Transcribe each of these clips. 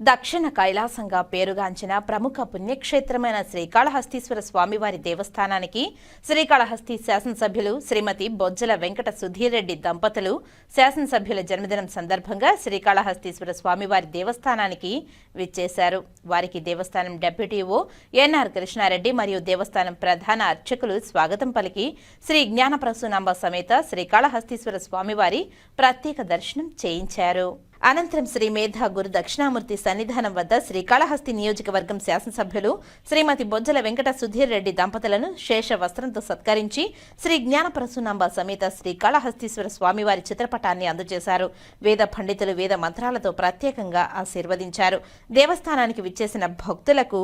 దక్షిణ కైలాసంగా పేరుగాంచిన ప్రముఖ పుణ్యక్షేత్రమైన శ్రీకాళహస్తీశ్వర స్వామివారి దేవస్థానానికి శ్రీకాళహస్తి శాసనసభ్యులు శ్రీమతి బొజ్జల వెంకట సుధీర్ రెడ్డి దంపతులు శాసనసభ్యుల జన్మదినం సందర్భంగా శ్రీకాళహస్తీశ్వర స్వామివారి దేవస్థానానికి విచ్చేశారు. వారికి దేవస్థానం డెప్యూటీఓ ఎన్ఆర్ కృష్ణారెడ్డి మరియు దేవస్థానం ప్రధాన అర్చకులు స్వాగతం పలికి శ్రీ జ్ఞానప్రసూనాంబ సమేత శ్రీకాళహస్తీశ్వర స్వామివారి ప్రత్యేక దర్శనం చేయించారు. అనంతరం శ్రీ మేధా గురు దక్షిణామూర్తి సన్నిధానం వద్ద శ్రీకాళహస్తి నియోజకవర్గం శాసనసభ్యులు శ్రీమతి బొజ్జల వెంకట సుధీర్ రెడ్డి దంపతులను శేష వస్త్రంతో సత్కరించి శ్రీ జ్ఞానప్రసూనాంబ సమేత శ్రీకాళహస్తీశ్వర స్వామివారి చిత్రపటాన్ని అందజేశారు. వేద పండితులు వేద మంత్రాలతో ప్రత్యేకంగా ఆశీర్వదించారు. దేవస్థానానికి విచ్చేసిన భక్తులకు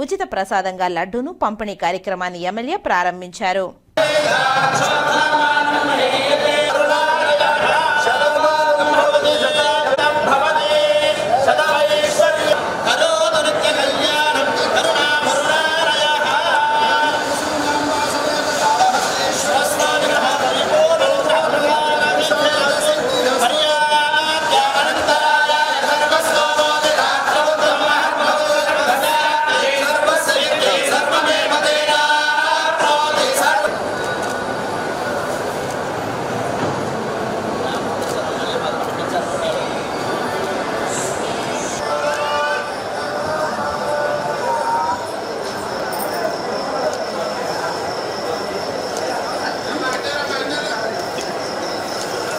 ఉచిత ప్రసాదంగా లడ్డూను పంపిణీ కార్యక్రమాన్ని ఎమ్మెల్యే ప్రారంభించారు.